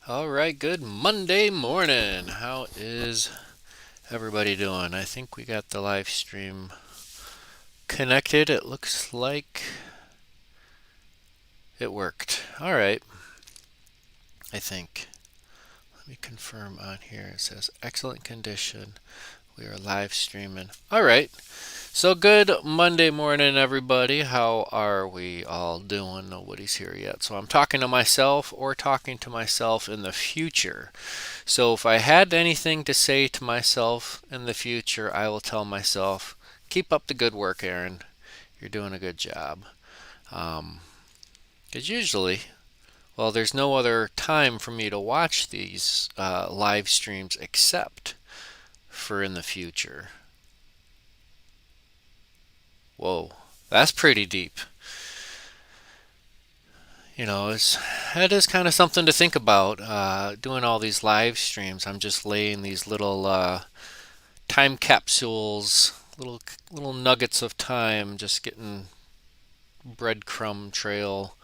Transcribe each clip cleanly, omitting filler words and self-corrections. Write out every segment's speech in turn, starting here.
All right, good Monday morning. How is everybody doing? I think we got the live stream connected. It looks like it worked. All right, I think. Let me confirm on here. It says excellent condition. We are live streaming. All right. So good Monday morning, everybody. How are we all doing? Nobody's here yet. So I'm talking to myself or talking to myself in the future. So if I had anything to say to myself in the future, I will tell myself, keep up the good work, Aaron. You're doing a good job. Because usually, well, there's no other time for me to watch these live streams except for in the future. Whoa, that's pretty deep. That is kind of something to think about. Doing all these live streams, I'm just laying these little time capsules, little nuggets of time, just getting breadcrumb trail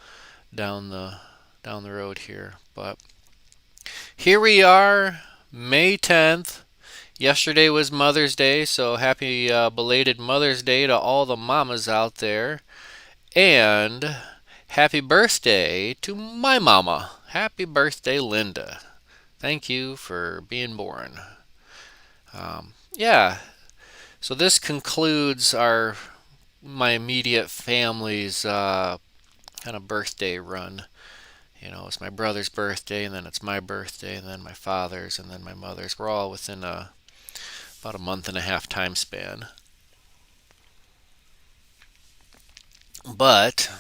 down the road here. But here we are, May 10th. Yesterday was Mother's Day, so happy belated Mother's Day to all the mamas out there. And happy birthday to my mama. Happy birthday, Linda. Thank you for being born. Yeah, so this concludes my immediate family's kind of birthday run. It's my brother's birthday, and then it's my birthday, and then my father's, and then my mother's. We're all within about a month and a half time span. But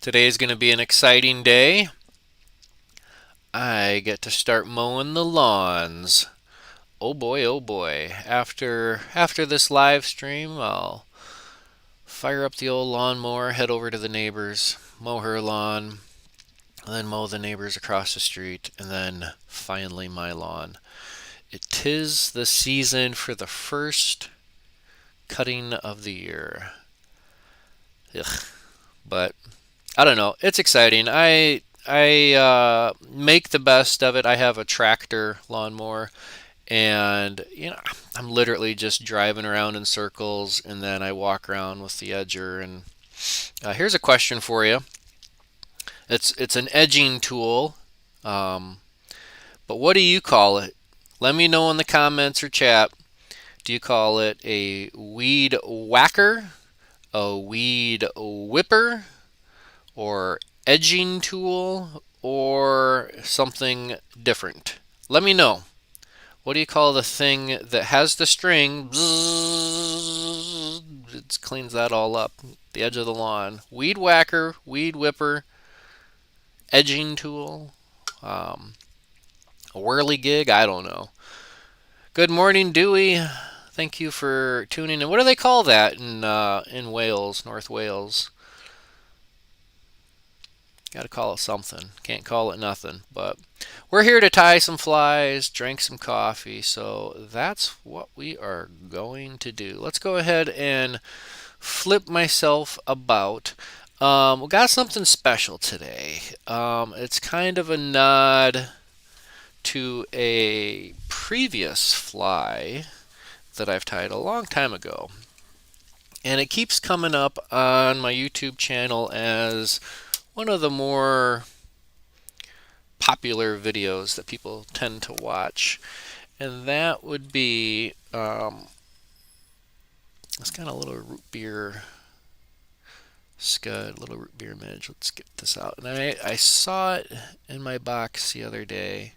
today is going to be an exciting day. I get to start mowing the lawns. Oh boy, oh boy. After this live stream, I'll fire up the old lawnmower, head over to the neighbor's, mow her lawn, and then mow the neighbors across the street, and then finally my lawn. It is the season for the first cutting of the year. Ugh. But I don't know. It's exciting. I make the best of it. I have a tractor lawnmower, and I'm literally just driving around in circles, and then I walk around with the edger. And here's a question for you. It's an edging tool, um, but what do you call it? Let me know in the comments or chat. Do you call it a weed whacker, a weed whipper, or edging tool, or something different? Let me know. What do you call the thing that has the string? It cleans that all up. The edge of the lawn. Weed whacker, weed whipper, edging tool, a whirligig. I don't know. Good morning, Dewey. Thank you for tuning in. What do they call that in Wales, North Wales? Got to call it something. Can't call it nothing. But we're here to tie some flies, drink some coffee. So that's what we are going to do. Let's go ahead and flip myself about. We got something special today. It's kind of a nod to a previous fly that I've tied a long time ago. And it keeps coming up on my YouTube channel as one of the more popular videos that people tend to watch. And that would be this kind of little root beer scud, little root beer midge. Let's get this out. And I saw it in my box the other day,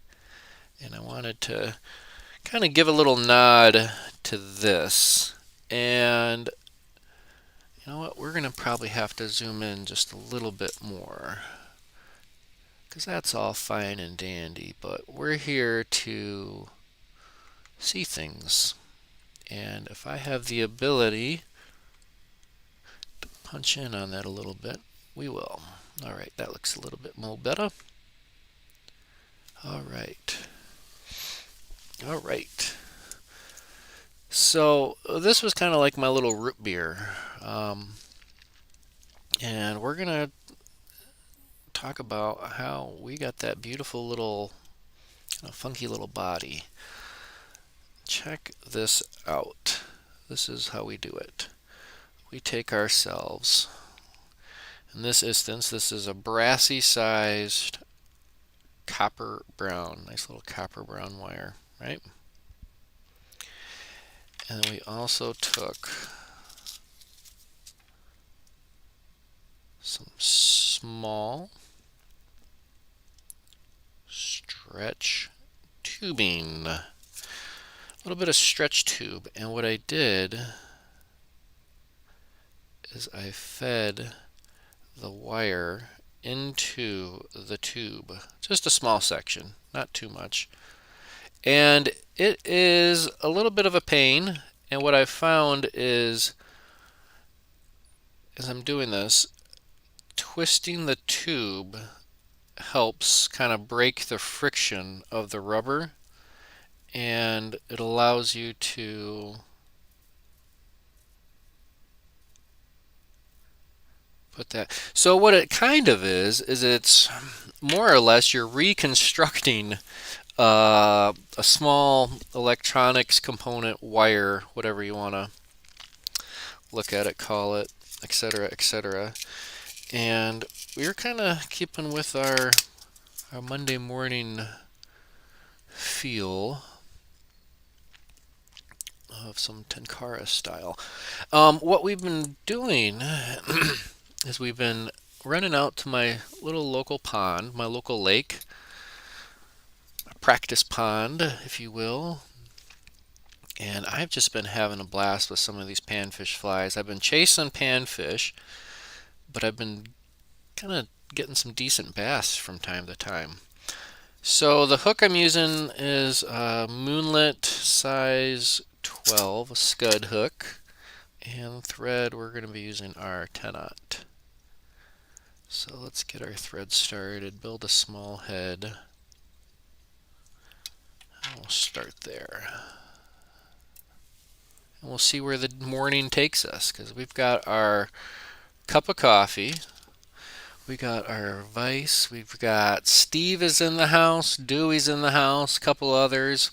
and I wanted to kind of give a little nod to this. And you know what? We're going to probably have to zoom in just a little bit more, because that's all fine and dandy, but we're here to see things. And if I have the ability to punch in on that a little bit, we will. All right, that looks a little bit more better. All right. All right. So this was kind of like my little root beer. And we're going to talk about how we got that beautiful little, funky little body. Check this out. This is how we do it. We take ourselves. In this instance, this is a brassy sized copper brown, nice little copper brown wire, right? And then we also took some small stretch tubing, a little bit of stretch tube. And what I did is I fed the wire into the tube, just a small section, not too much. And it is a little bit of a pain, and what I found is, as I'm doing this, twisting the tube helps kind of break the friction of the rubber, and it allows you to put that. So what it kind of is it's more or less you're reconstructing a small electronics component wire, whatever you want to look at it, call it, etc., etc. And we're kind of keeping with our Monday morning feel of some Tenkara style. What we've been doing is we've been running out to my little local pond, my local lake, a practice pond, if you will. And I've just been having a blast with some of these panfish flies. I've been chasing panfish, but I've been kind of getting some decent bass from time to time. So the hook I'm using is a Moonlit size 12, a scud hook. And thread, we're going to be using our 10-aught. So let's get our thread started, build a small head. And we'll start there. And we'll see where the morning takes us, because we've got our cup of coffee. We got our vise. We've got Steve is in the house. Dewey's in the house. A couple others.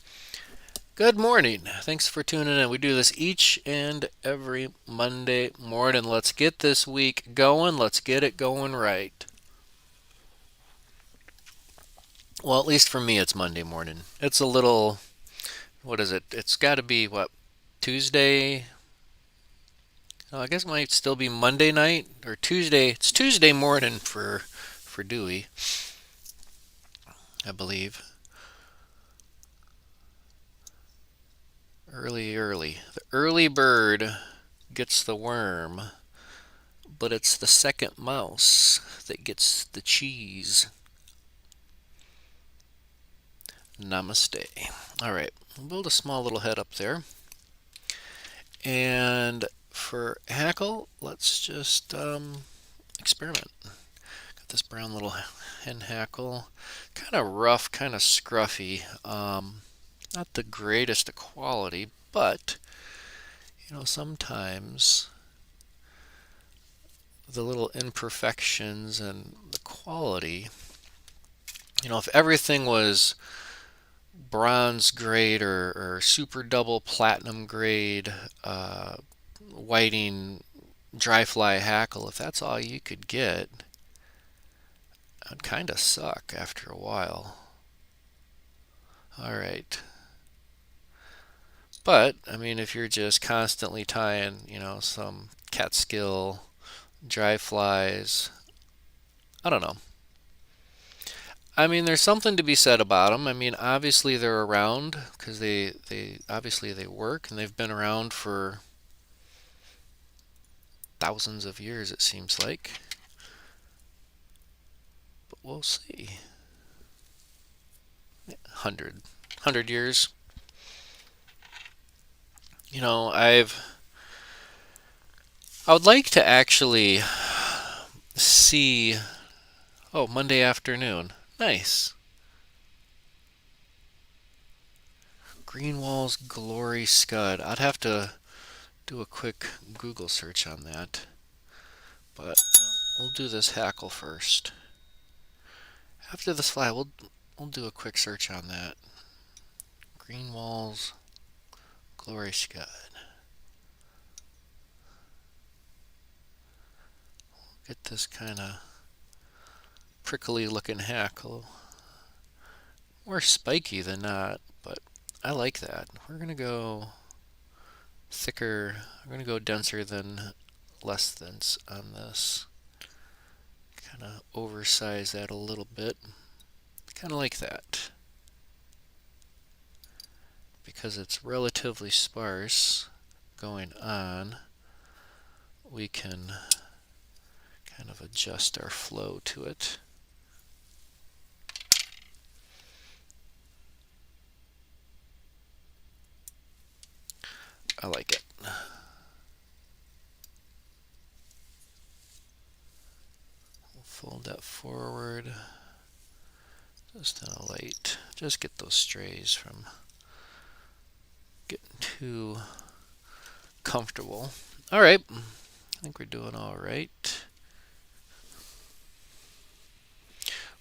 Good morning. Thanks for tuning in. We do this each and every Monday morning. Let's get this week going. Let's get it going right. Well, at least for me, it's Monday morning. It's a little, what is it? It's got to be, what, Tuesday? Oh, I guess it might still be Monday night or Tuesday. It's Tuesday morning for Dewey, I believe. Early. The early bird gets the worm, but it's the second mouse that gets the cheese. Namaste. All right, we'll build a small little head up there. And for hackle, let's just experiment. Got this brown little hen hackle, kind of rough, kind of scruffy. Not the greatest of quality, but sometimes the little imperfections and the quality, if everything was bronze grade or super double platinum grade whiting dry fly hackle, if that's all you could get, it'd kind of suck after a while. All right. But, I mean, if you're just constantly tying, some catskill, dry flies, I don't know. I mean, there's something to be said about them. I mean, obviously they're around because they obviously they work, and they've been around for thousands of years, it seems like. But we'll see. 100 years. I would like to actually see. Oh, Monday afternoon. Nice. Greenwall's Glory Scud. I'd have to do a quick Google search on that. But we'll do this hackle first. After this fly, we'll do a quick search on that. Green walls, glory scud. Get this kind of prickly looking hackle. More spiky than not, but I like that. We're gonna go thicker. We're gonna go denser than less dense on this. Kind of oversize that a little bit. Kind of like that. Because it's relatively sparse going on, we can kind of adjust our flow to it. I like it. We'll fold that forward just in a light. Just get those strays from getting too comfortable. All right, I think we're doing all right.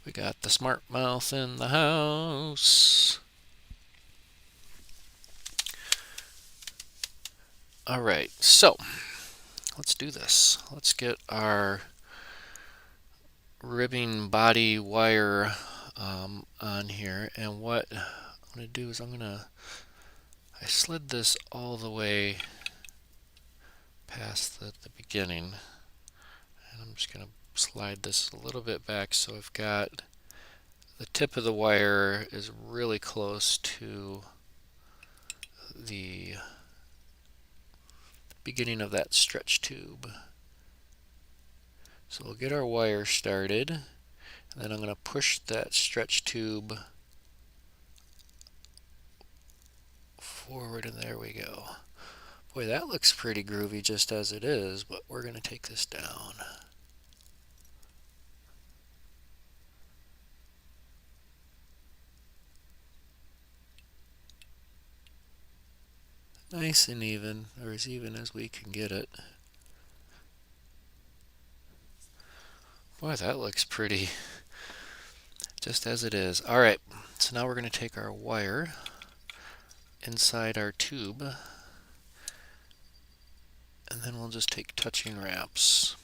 We got the smart mouth in the house. All right, so let's do this. Let's get our ribbing body wire on here, and what I'm going to do is I slid this all the way past the beginning, and I'm just going to slide this a little bit back so I've got the tip of the wire is really close to the beginning of that stretch tube. So we'll get our wire started, and then I'm going to push that stretch tube forward, and there we go. Boy, that looks pretty groovy just as it is, but we're going to take this down. Nice and even, or as even as we can get it. Boy, that looks pretty just as it is. All right, so now we're going to take our wire inside our tube, and then we'll just take touching wraps.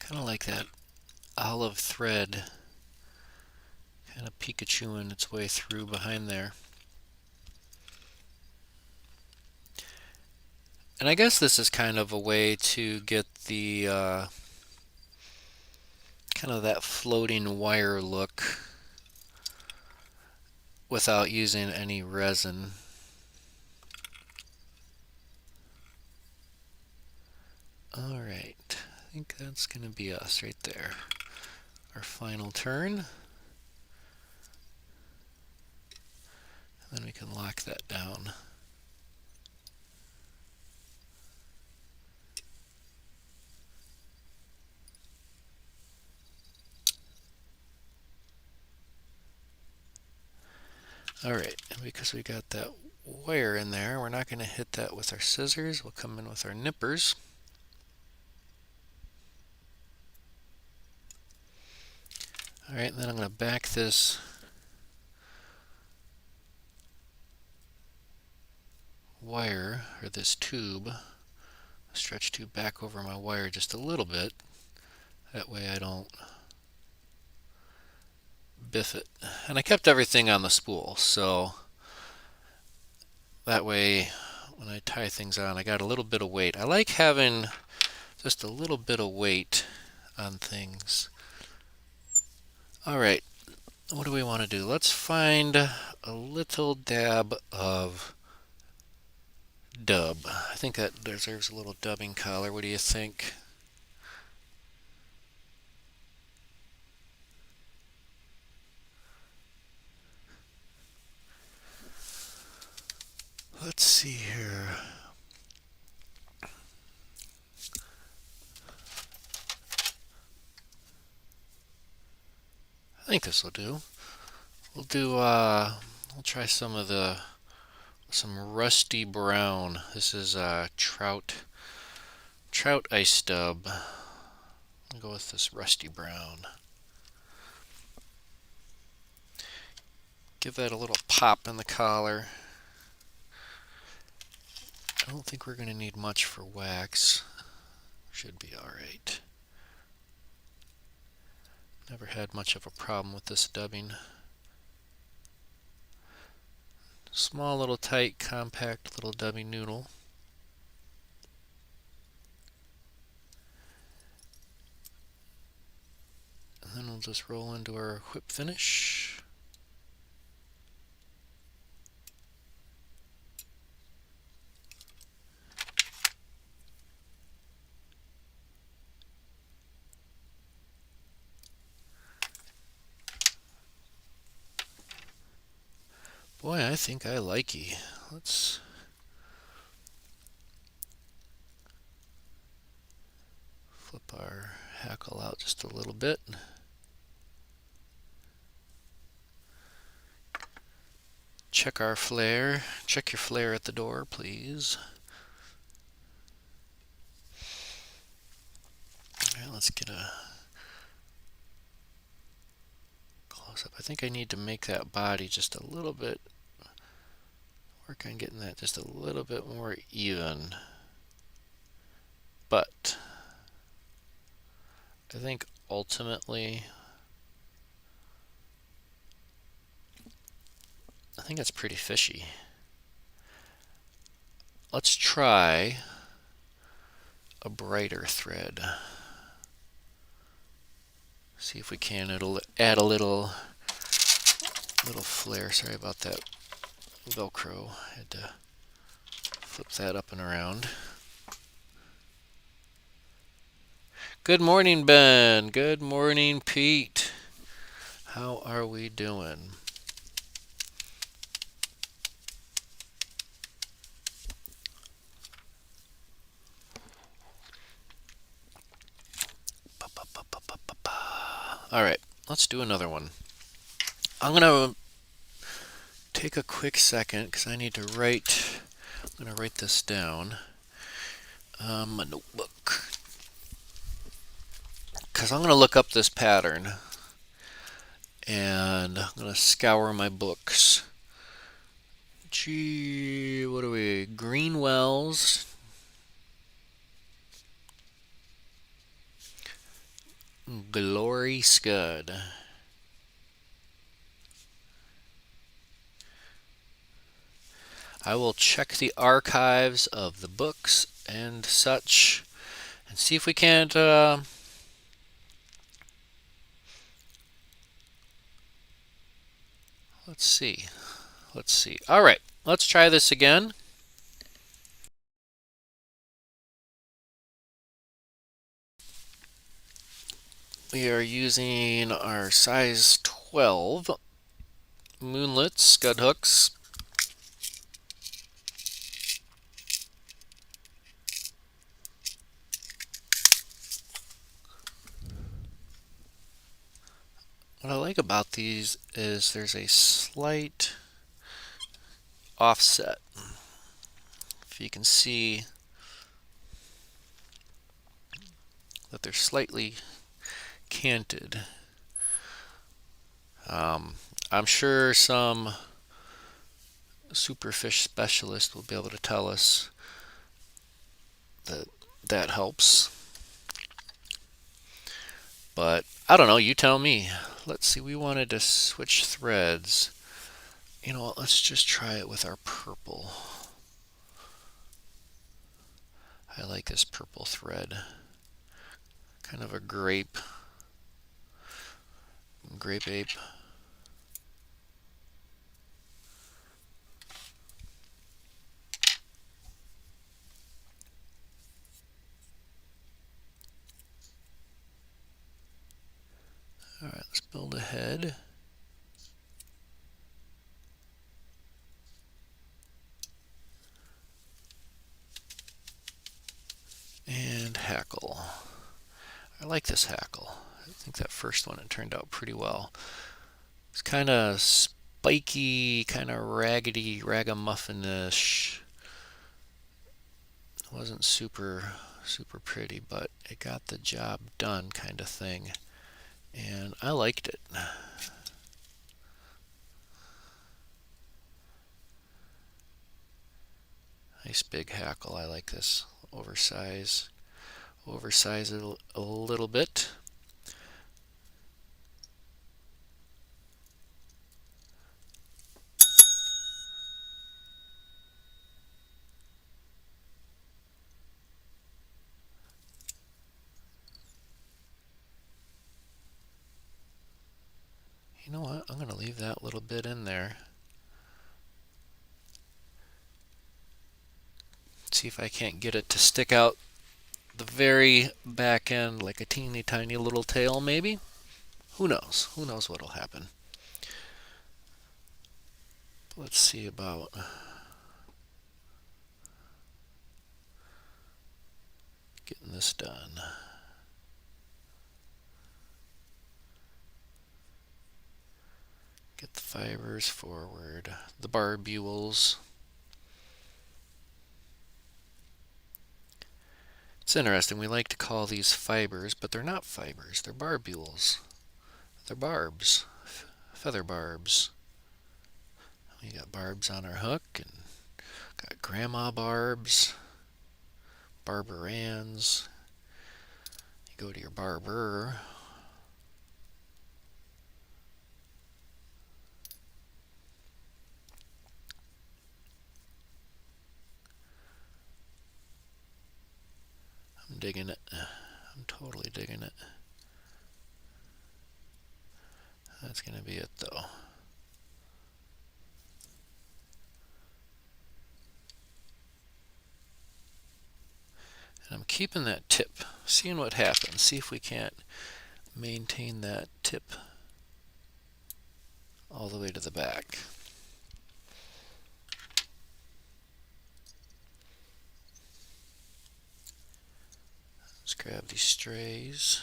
Kind of like that olive thread kind of Pikachuing its way through behind there. And I guess this is kind of a way to get the kind of that floating wire look without using any resin. Alright, I think that's going to be us right there. Our final turn. And then we can lock that down. Alright, and because we got that wire in there, we're not going to hit that with our scissors. We'll come in with our nippers. Alright, and then I'm going to back this wire, or this tube, stretch tube back over my wire just a little bit. That way I don't biff it. And I kept everything on the spool, so that way when I tie things on, I got a little bit of weight. I like having just a little bit of weight on things. Alright, what do we want to do? Let's find a little dab of dub. I think that deserves a little dubbing collar. What do you think? Let's see here. I think this will do. We'll try some rusty brown. This is trout trout ice stub. I'll go with this rusty brown. Give that a little pop in the collar. I don't think we're going to need much for wax. Should be alright. Never had much of a problem with this dubbing. Small little tight compact little dubbing noodle. And then we'll just roll into our whip finish. Boy, I think I likey. Let's flip our hackle out just a little bit. Check our flare. Check your flare at the door, please. Alright, let's get a close up. I think I need to make that body just a little bit, work on getting that just a little bit more even. But I think ultimately, I think that's pretty fishy. Let's try a brighter thread. See if we can. It'll add a little flare. Sorry about that Velcro. I had to flip that up and around. Good morning, Ben. Good morning, Pete. How are we doing? All right, let's do another one. I'm gonna take a quick second because I need to write. I'm gonna write this down. My notebook. Because I'm gonna look up this pattern, and I'm gonna scour my books. Gee, what are we? Greenwell's. Glory Scud. I will check the archives of the books and such and see if we can't let's see. All right, let's try this again. We are using our size 12 Moonlit scud hooks. What I like about these is there's a slight offset. If you can see that they're slightly canted. I'm sure some superfish specialist will be able to tell us that that helps. But I don't know, you tell me. Let's see, we wanted to switch threads. You know what, let's just try it with our purple. I like this purple thread. Kind of a grape ape. All right, let's build a head. And hackle. I like this hackle. I think that first one, it turned out pretty well. It's kind of spiky, kind of raggedy, ragamuffin-ish. Wasn't super pretty, but it got the job done kind of thing. And I liked it. Nice big hackle. I like this. Oversize it a little bit. You know what? I'm going to leave that little bit in there. See if I can't get it to stick out the very back end like a teeny tiny little tail maybe. Who knows? Who knows what'll happen. Let's see about getting this done. Get the fibers forward. The barbules. It's interesting, we like to call these fibers, but they're not fibers, they're barbules. They're barbs, feather barbs. We got barbs on our hook, and got grandma barbs, barberans. You go to your barber. I'm digging it. I'm totally digging it. That's going to be it though. And I'm keeping that tip, seeing what happens. See if we can't maintain that tip all the way to the back. Let's grab these strays.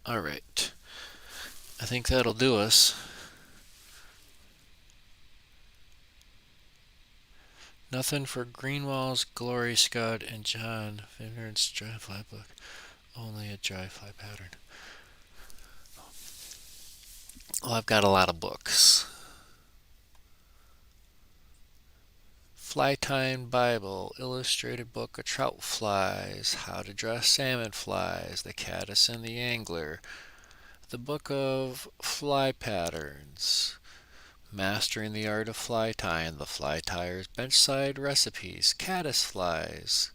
All right. I think that'll do us. Nothing for Greenwall's Glory Scott and John Vineyard's dry fly book. Only a dry fly pattern. Well, I've got a lot of books. Fly Time Bible, Illustrated Book of Trout Flies, How to Dress Salmon Flies, The Caddis and the Angler, the Book of Fly Patterns, Mastering the Art of Fly Tying, the Fly Tyers Benchside Recipes, Caddis Flies,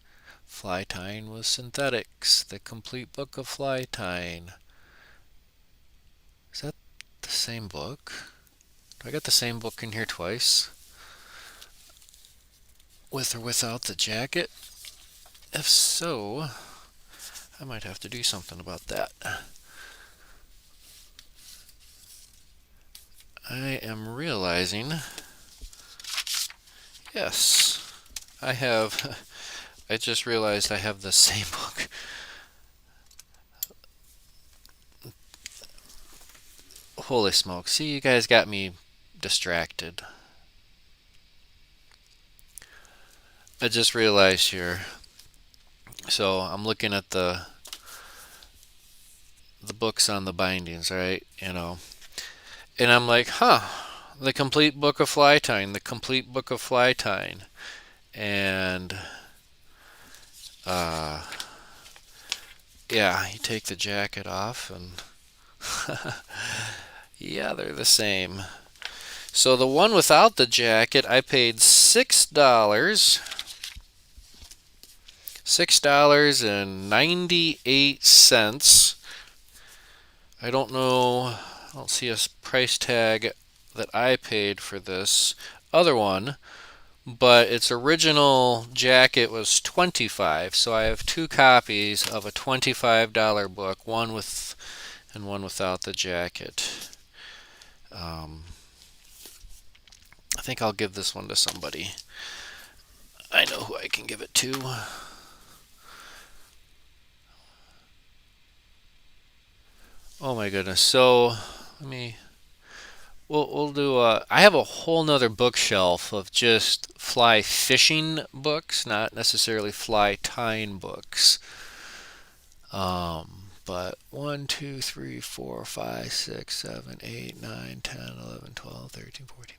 Fly Tying with Synthetics, The Complete Book of Fly Tying. Is that the same book? Do I got the same book in here twice? With or without the jacket? If so, I might have to do something about that. I am realizing, yes, I have, I just realized I have the same book. Holy smoke, see, you guys got me distracted. I just realized here, so I'm looking at the books on the bindings, right, and I'm like, the complete book of fly tying, the complete book of fly tying, and yeah, you take the jacket off and yeah, they're the same. So the one without the jacket, I paid $6. $6.98. I don't know, I don't see a price tag that I paid for this other one, but its original jacket was $25, so I have two copies of a $25 book, one with and one without the jacket. I think I'll give this one to somebody. I know who I can give it to. Oh my goodness. So let me. We'll do. I have a whole nother bookshelf of just fly fishing books, not necessarily fly tying books. But 1, 2, 3, 4, 5, 6, 7, 8, 9, 10, 11, 12, 13, 14, 15.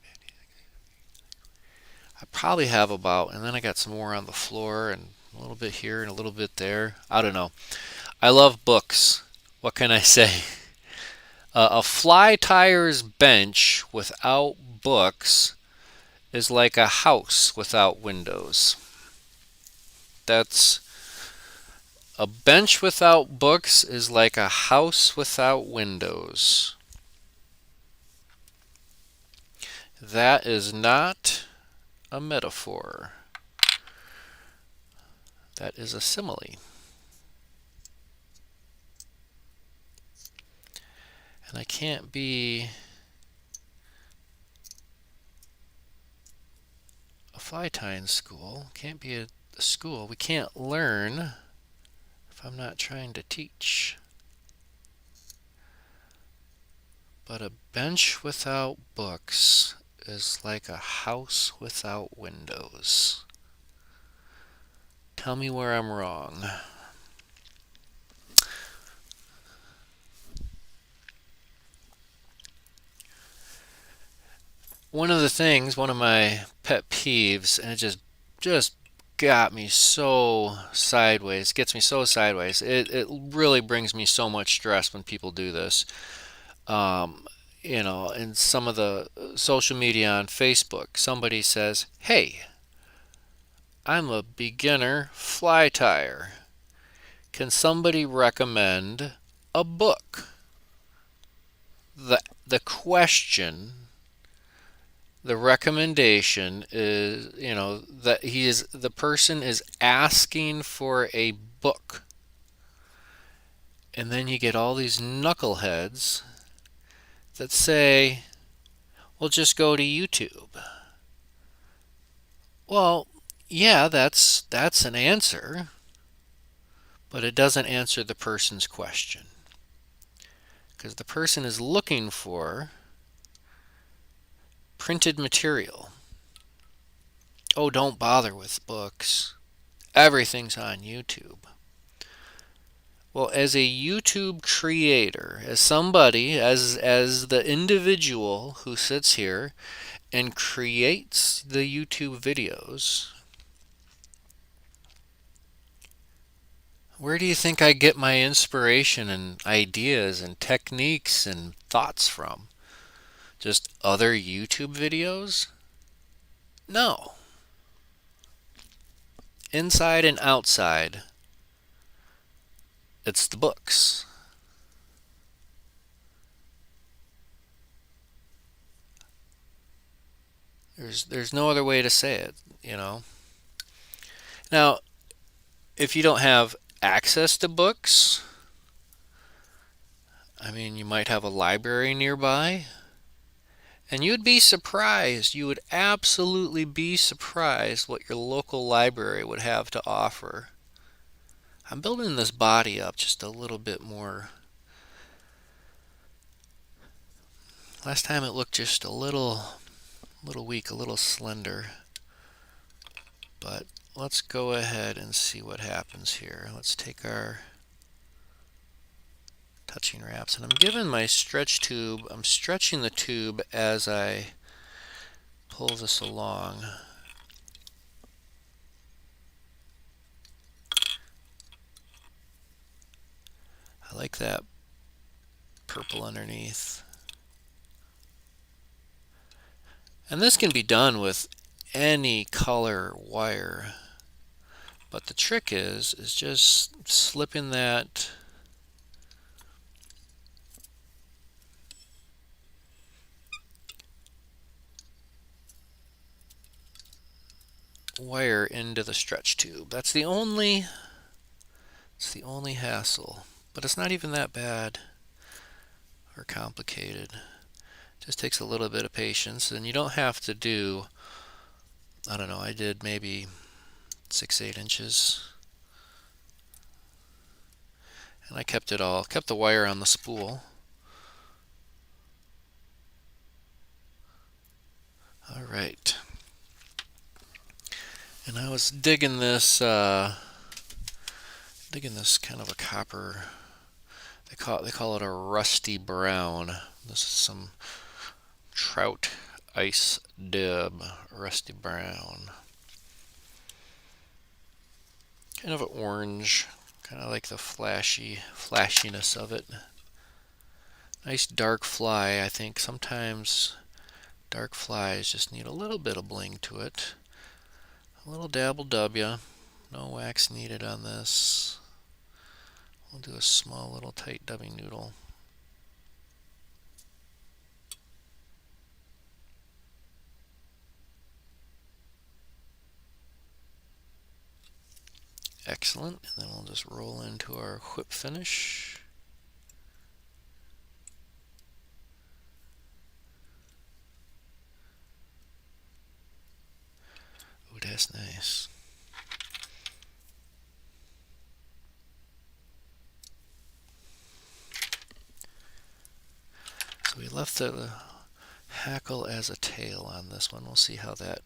I probably have about, and then I got some more on the floor and a little bit here and a little bit there. I don't know. I love books. What can I say? A fly tyers bench without books is like a house without windows. That's a bench without books is like a house without windows. That is not a metaphor. That is a simile. And I can't be a fly tying school. Can't be a school. We can't learn if I'm not trying to teach. But a bench without books is like a house without windows. Tell me where I'm wrong. One of the things, one of my pet peeves, and it just got me so sideways, gets me so sideways. It really brings me so much stress when people do this. Um, in some of the social media on Facebook, somebody says, "Hey, I'm a beginner fly tyer. Can somebody recommend a book?" The question, the recommendation is, that the person is asking for a book. And then you get all these knuckleheads that say, well, just go to YouTube. Well, yeah, that's an answer, but it doesn't answer the person's question. Because the person is looking for printed material. Oh, don't bother with books. Everything's on YouTube. Well, as a YouTube creator, as somebody, as the individual who sits here and creates the YouTube videos, where do you think I get my inspiration and ideas and techniques and thoughts from? Just other YouTube videos? No. Inside and outside, it's the books. There's no other way to say it. Now, if you don't have access to books, I mean, you might have a library nearby, and you'd be surprised. You would absolutely be surprised what your local library would have to offer. I'm building this body up just a little bit more. Last time it looked just a little weak, a little slender. But let's go ahead and see what happens here. Let's take our touching wraps, and I'm giving my stretch tube, I'm stretching the tube as I pull this along. I like that purple underneath. And this can be done with any color wire. But the trick is just slipping that wire into the stretch tube. It's the only hassle. But it's not even that bad or complicated. It just takes a little bit of patience, and you don't have to do, I don't know, I did maybe 6-8 inches. And I kept the wire on the spool. All right. And I was digging this kind of a copper. They call it a rusty brown. This is some trout ice dib, rusty brown. Kind of an orange, kind of like the flashiness of it. Nice dark fly. I think sometimes dark flies just need a little bit of bling to it. A little dabble W. No wax needed on this. We'll do a small little tight dubbing noodle. Excellent. And then we'll just roll into our whip finish. Ooh, that's nice. So we left the hackle as a tail on this one. We'll see how that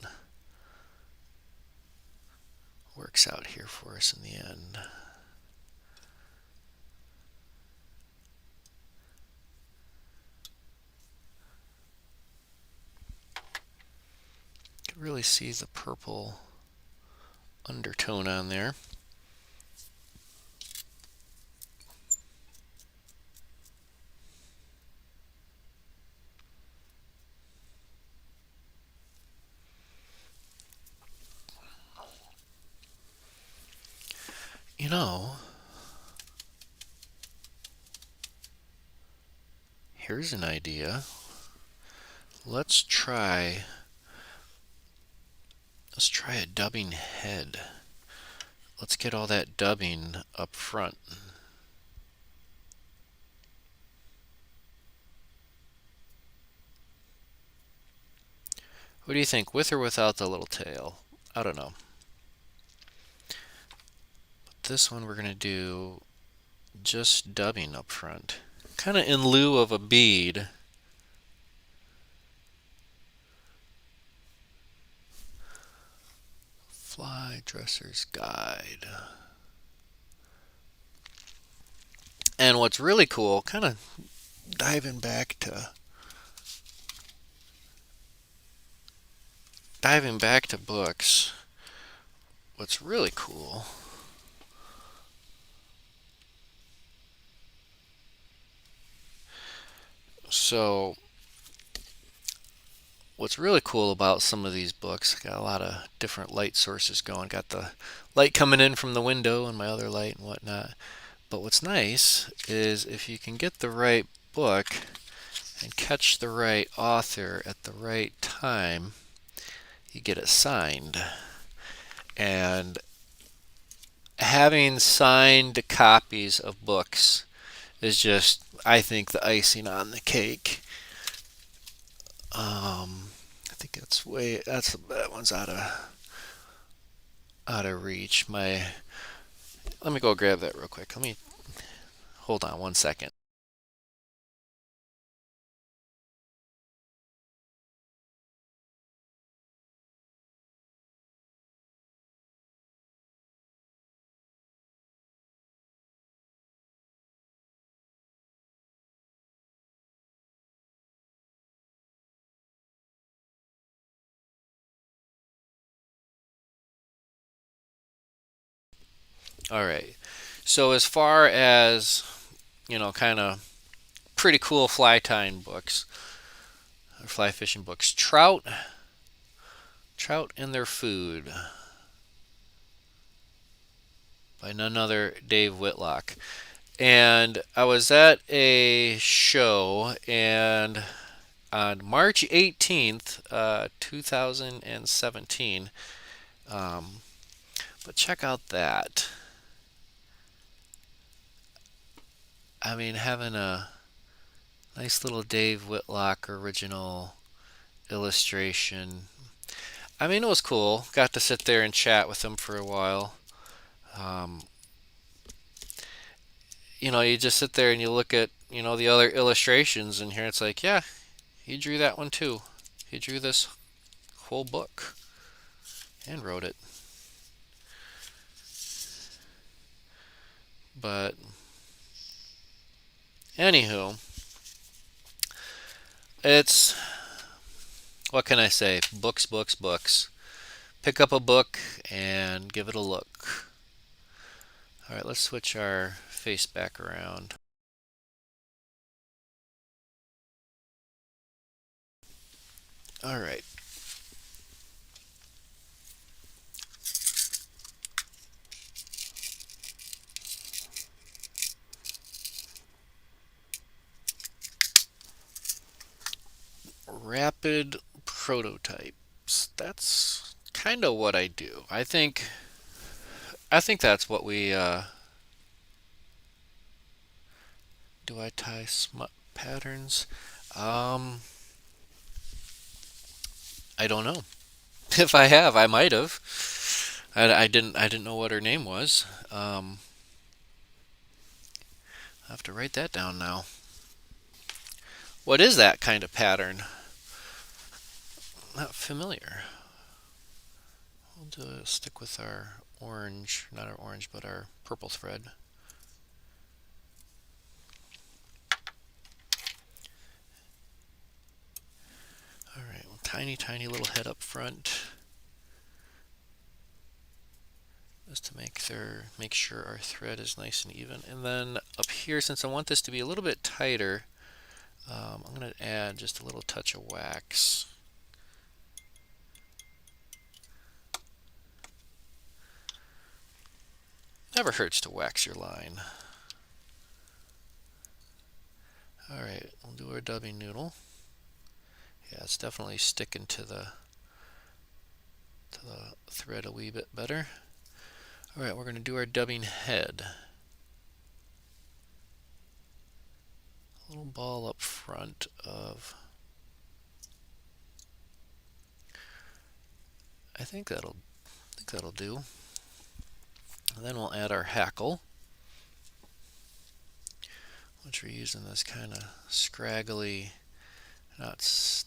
works out here for us in the end. You can really see the purple undertone on there. You know, here's an idea. Let's try a dubbing head. Let's get all that dubbing up front. What do you think, with or without the little tail? I don't know. But this one we're going to do just dubbing up front. Kind of in lieu of a bead. Fly Dresser's Guide. And what's really cool, kind of diving back to books, what's really cool so what's really cool about some of these books, got a lot of different light sources going. Got the light coming in from the window and my other light and whatnot. But what's nice is if you can get the right book and catch the right author at the right time, you get it signed. And having signed copies of books is just, I think, the icing on the cake. I think that one's out of reach. Let me go grab that real quick. Let me hold on 1 second. All right. So as far as kind of pretty cool fly tying books or fly fishing books, Trout and Their Food by none other Dave Whitlock. And I was at a show, and on March 18th, 2017. But check out that. I mean, having a nice little Dave Whitlock original illustration. I mean, it was cool. Got to sit there and chat with him for a while. Um, you just sit there and you look at, the other illustrations, and here it's like, yeah, he drew that one too. He drew this whole book and wrote it. But anywho, it's, what can I say? Books, books, books. Pick up a book and give it a look. All right, let's switch our face back around. All right. Rapid prototypes. That's kind of what I do. I think that's what we do. I tie smut patterns? Um, I don't know. If I have, I might have. I didn't. I didn't know what her name was. I have to write that down now. What is that kind of pattern? Not familiar. We'll stick with our orange, not our orange, but our purple thread. All right, well, tiny, tiny little head up front. Just to make sure our thread is nice and even. And then up here, since I want this to be a little bit tighter, I'm going to add just a little touch of wax. Never hurts to wax your line. Alright, we'll do our dubbing noodle. Yeah, it's definitely sticking to the thread a wee bit better. Alright, we're going to do our dubbing head. A little ball up front of, I think that'll do. And then we'll add our hackle, which we're using this kind of scraggly, not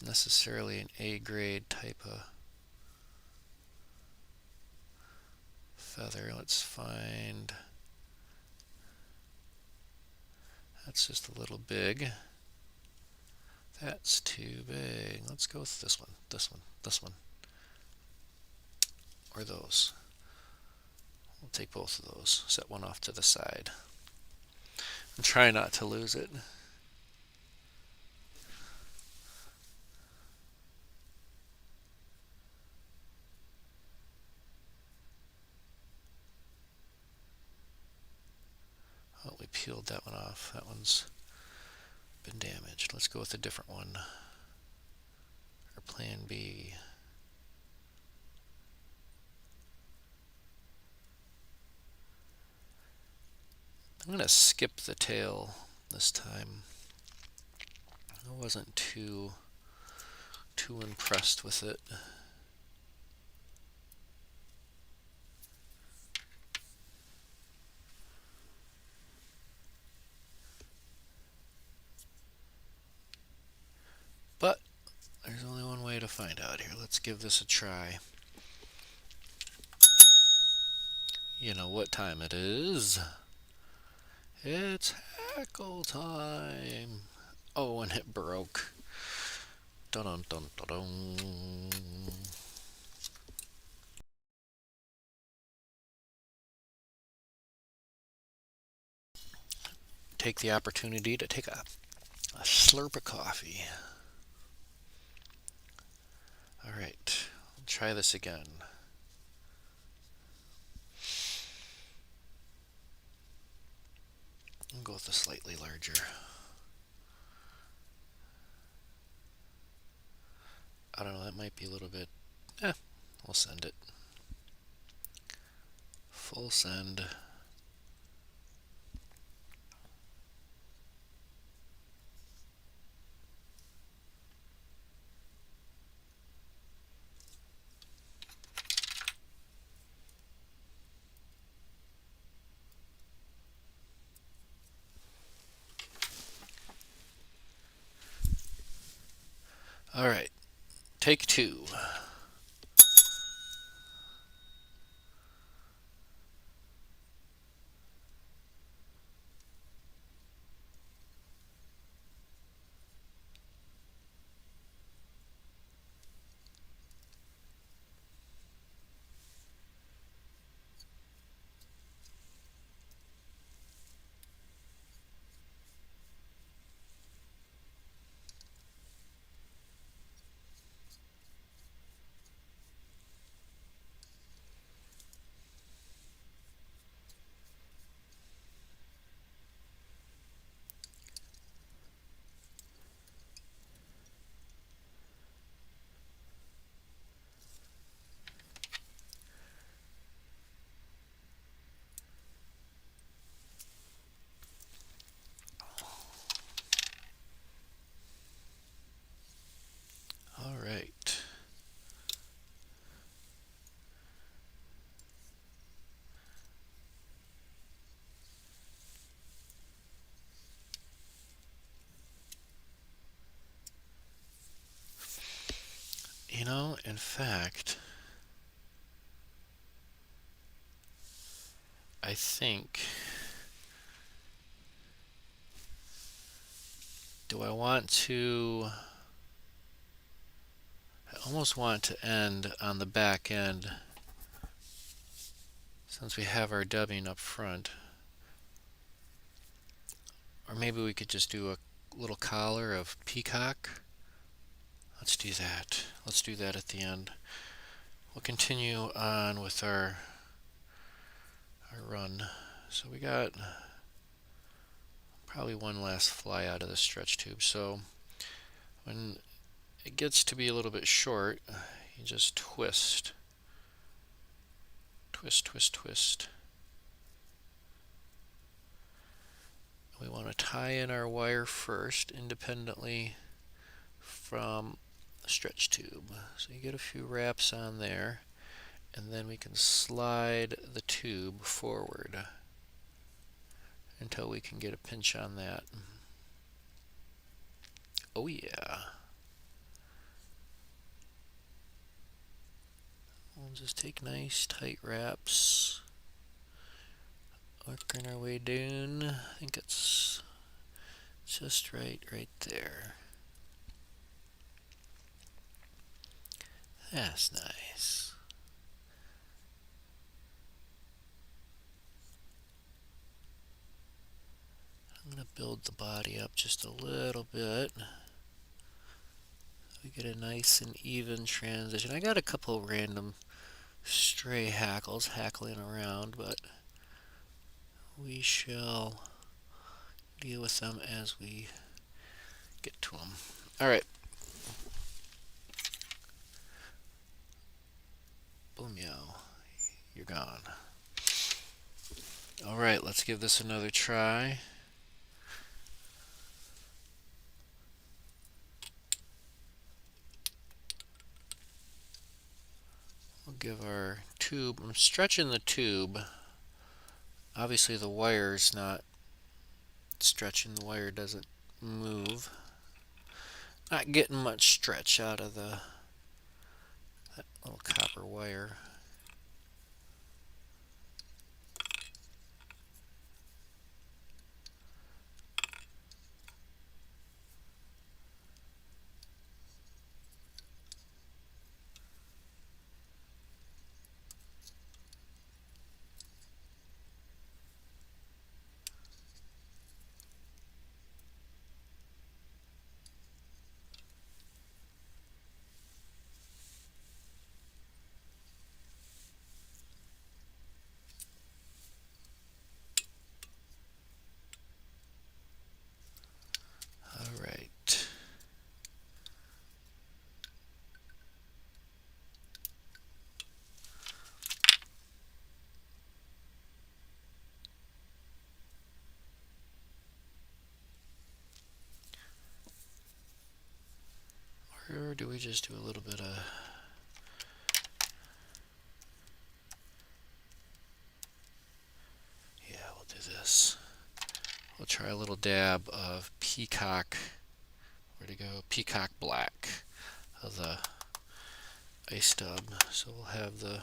necessarily an A grade type of feather. Let's find, that's just a little big. That's too big. Let's go with this one, this one, this one. Or those. We'll take both of those. Set one off to the side. And try not to lose it. Oh, we peeled that one off. That one's been damaged. Let's go with a different one. Or plan B. I'm going to skip the tail this time. I wasn't too impressed with it. But there's only one way to find out here. Let's give this a try. You know what time it is. It's hackle time. Oh, and it broke. Dun dun dun dun dun. Take the opportunity to take a slurp of coffee. Alright, I'll try this again. I'll go with a slightly larger. I don't know, that might be a little bit, we'll send it. Full send. Alright, take two. In fact, I think, do I want to, I almost want to end on the back end since we have our dubbing up front. Or maybe we could just do a little collar of peacock. Let's do that. Let's do that at the end. We'll continue on with our run. So we got probably one last fly out of the stretch tube. So when it gets to be a little bit short, you just twist. Twist, twist, twist. We want to tie in our wire first, independently from the stretch tube. So you get a few wraps on there, and then we can slide the tube forward until we can get a pinch on that. Oh yeah. We'll just take nice tight wraps, working our way down. I think it's just right there. That's nice. I'm going to build the body up just a little bit. We get a nice and even transition. I got a couple random stray hackles hackling around, but we shall deal with them as we get to them. Alright. Boom, yo. You're gone. Alright, let's give this another try. We'll give our tube, I'm stretching the tube. Obviously the wire's not stretching, the wire doesn't move. Not getting much stretch out of that little copper wire. Alright. Or do we just do a little bit of... Yeah, we'll do this. We'll try a little dab of peacock. Where'd it go? Peacock black of the ice dub. So we'll have the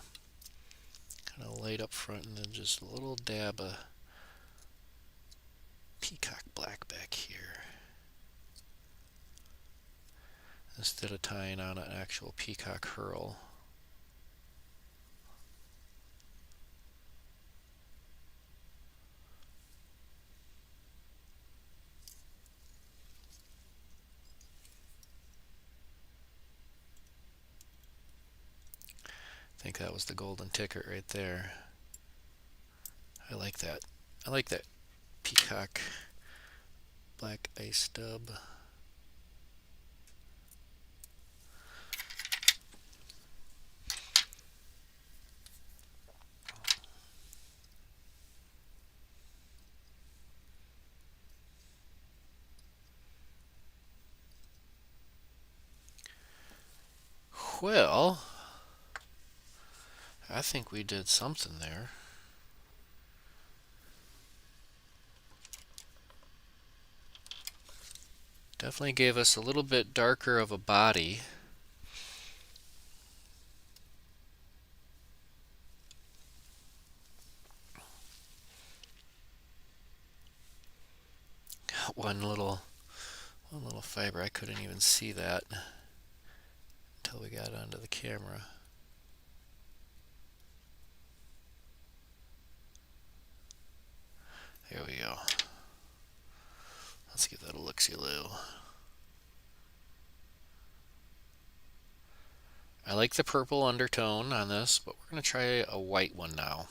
kind of light up front and then just a little dab of peacock black back here. Instead of tying on an actual peacock herl. I think that was the golden ticket right there. I like that. I like that peacock black ice dub. Well, I think we did something there. Definitely gave us a little bit darker of a body. one little fiber. I couldn't even see that until we got onto the camera. There we go. Let's give that a look-see-loo. I like the purple undertone on this, but we're going to try a white one now.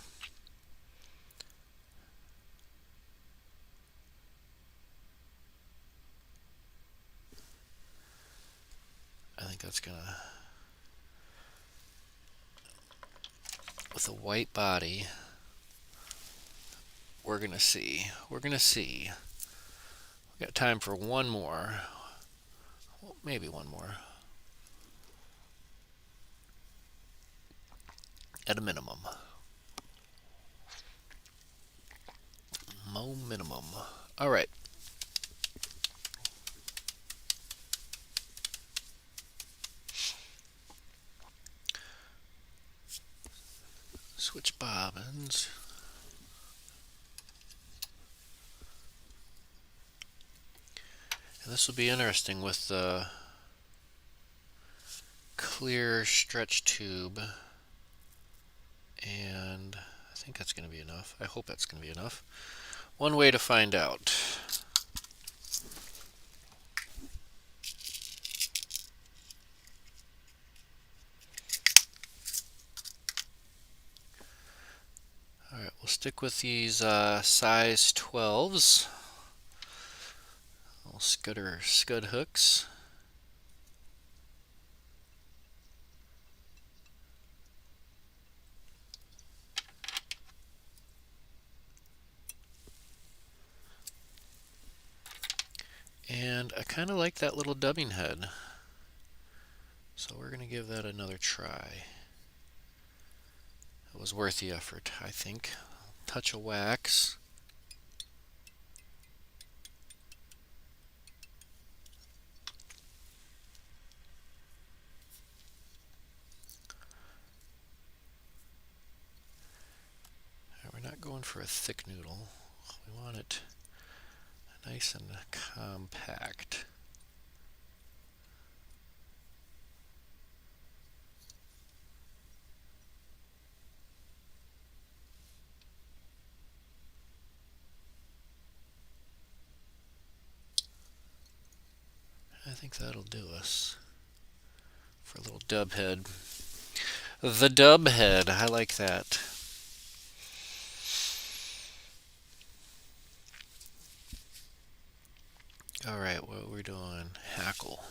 I think that's going to, with a white body, we're going to see. We're going to see. We got time for one more. Well, maybe one more. At a minimum. Minimum. All right. Switch bobbins. And this will be interesting with the clear stretch tube. And I think that's going to be enough. I hope that's going to be enough. One way to find out. Alright, we'll stick with these size 12s. Little scud hooks. And I kind of like that little dubbing head. So we're going to give that another try. It was worth the effort, I think. Touch of wax. We're not going for a thick noodle. We want it nice and compact. I think that'll do us for a little dub head. The dub head, I like that. Alright, what we're doing, hackle.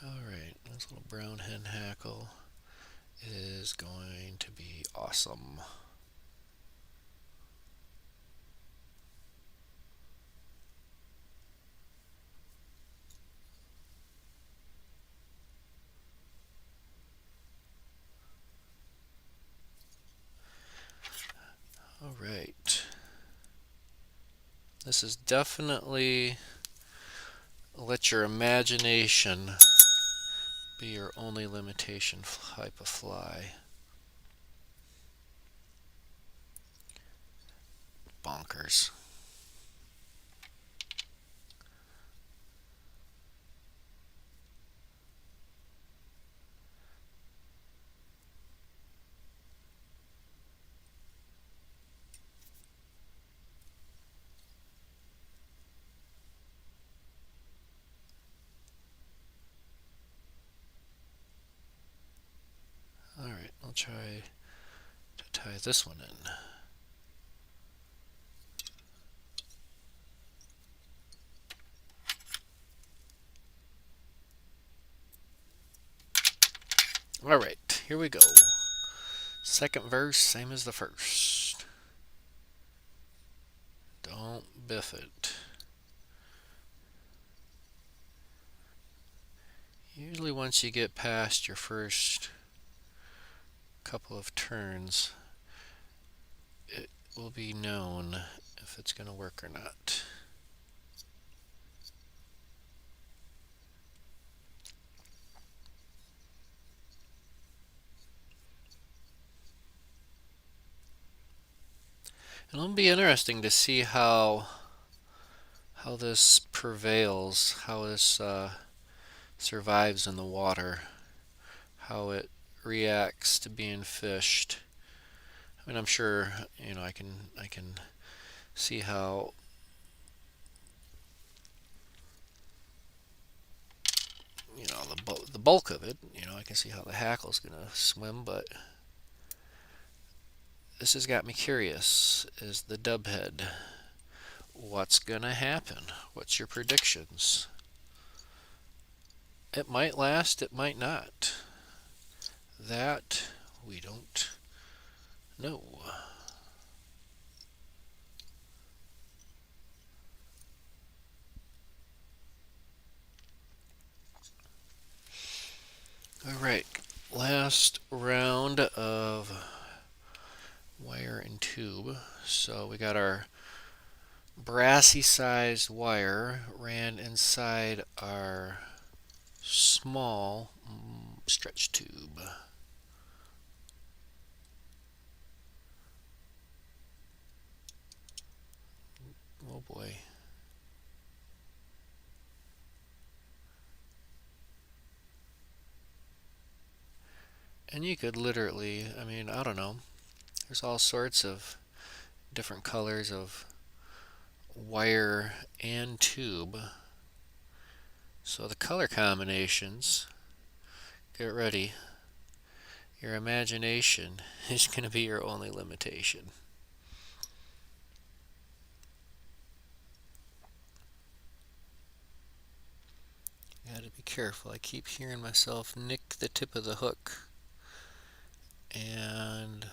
Alright, this little brown hen hackle is going to be awesome. Alright. This is definitely let your imagination be your only limitation type of fly. Bonkers. Alright, I'll try to tie this one in. Alright, here we go. Second verse, same as the first. Don't biff it. Usually once you get past your first couple of turns, it will be known if it's going to work or not. It'll be interesting to see how this prevails, how this survives in the water, how it reacts to being fished. I mean, I'm sure I can see how the bulk of it. I can see how the hackle's gonna swim, but this has got me curious. Is the dubhead? What's gonna happen? What's your predictions? It might last. It might not. That we don't know. All right, last round of wire and tube. So we got our brassy sized wire ran inside our small stretch tube. Oh boy. And you could literally, I don't know, there's all sorts of different colors of wire and tube. So the color combinations, get ready. Your imagination is going to be your only limitation. You got to be careful. I keep hearing myself nick the tip of the hook. And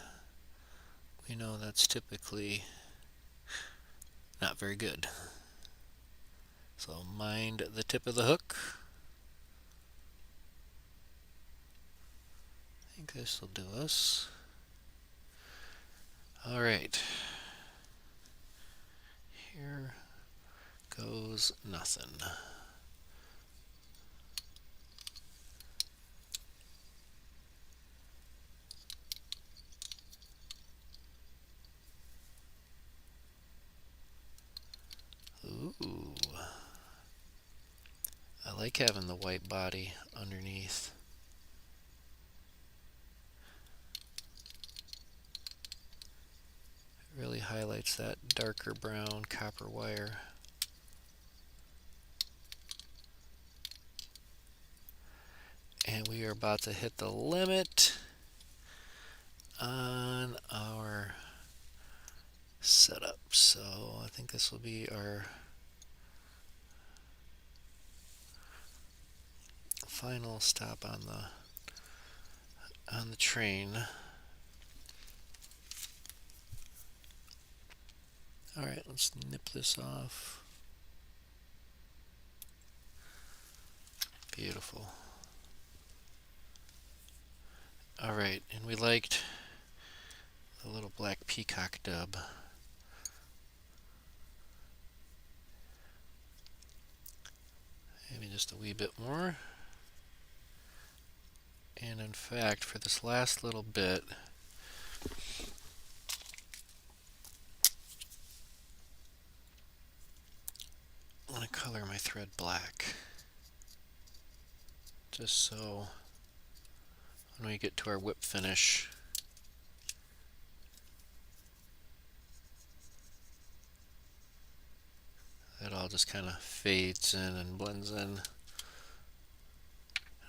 we know that's typically not very good. So mind the tip of the hook. I think this will do us. All right. Here goes nothing. Ooh. I like having the white body underneath. It really highlights that darker brown copper wire. And we are about to hit the limit on our setup. So I think this will be our final stop on the train. All right, let's nip this off. Beautiful. All right, and we liked the little black peacock dub. Maybe just a wee bit more. And in fact, for this last little bit, I want to color my thread black. Just so when we get to our whip finish, it all just kind of fades in and blends in.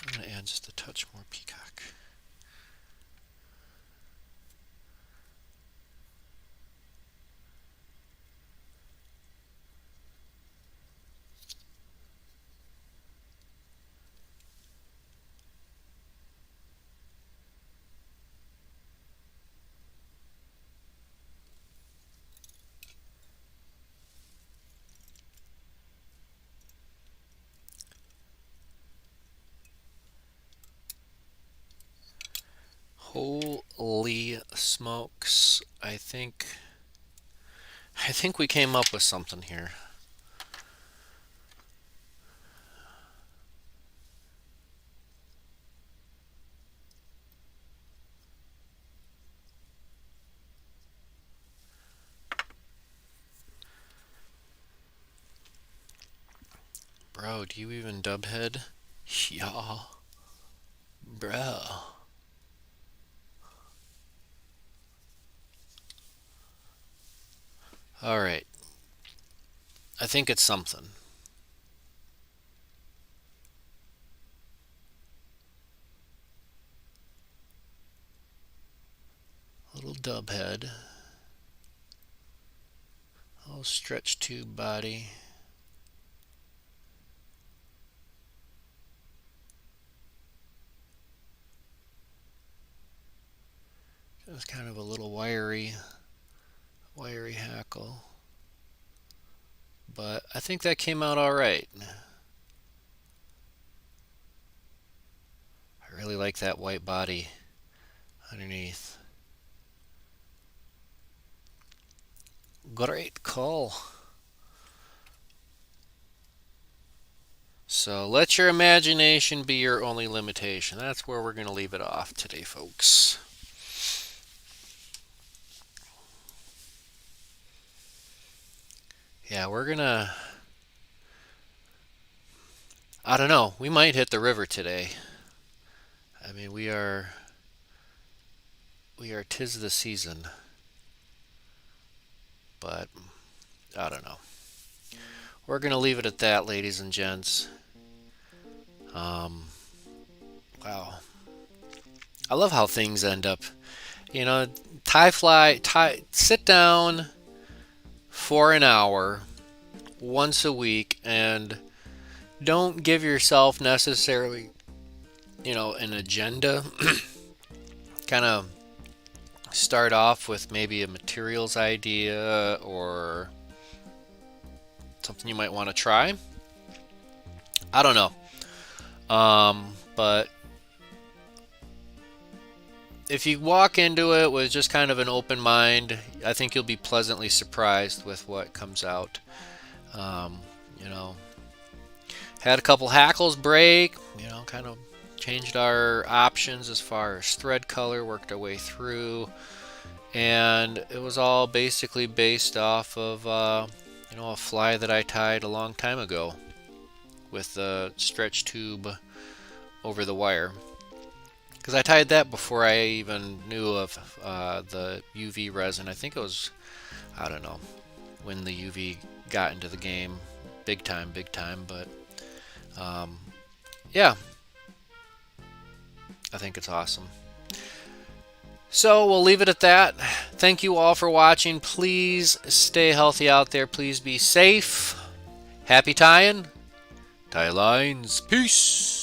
I'm going to add just a touch more peacock. Holy smokes. I think we came up with something here. Bro, do you even dubhead? Yeah, bro. Alright, I think it's something. Little dubhead. Little stretch tube body. It's kind of a little wiry hackle. But I think that came out alright. I really like that white body underneath. Great call. So let your imagination be your only limitation. That's where we're going to leave it off today, folks. Yeah, we're going to... I don't know. We might hit the river today. I mean, we are 'tis the season. But I don't know. We're going to leave it at that, ladies and gents. Wow. I love how things end up. You know, sit down for an hour once a week and don't give yourself necessarily, an agenda. Kind of start off with maybe a materials idea or something you might want to try. I don't know. But if you walk into it with just kind of an open mind, I think you'll be pleasantly surprised with what comes out. You know, had a couple hackles break, kind of changed our options as far as thread color, worked our way through, and it was all basically based off of a fly that I tied a long time ago with the stretch tube over the wire, because I tied that before I even knew of the UV resin. I think it was, I don't know, when the UV got into the game big time, but yeah, I think it's awesome. So we'll leave it at that. Thank you all for watching. Please stay healthy out there. Please be safe. Happy tying. Tie lines. Peace.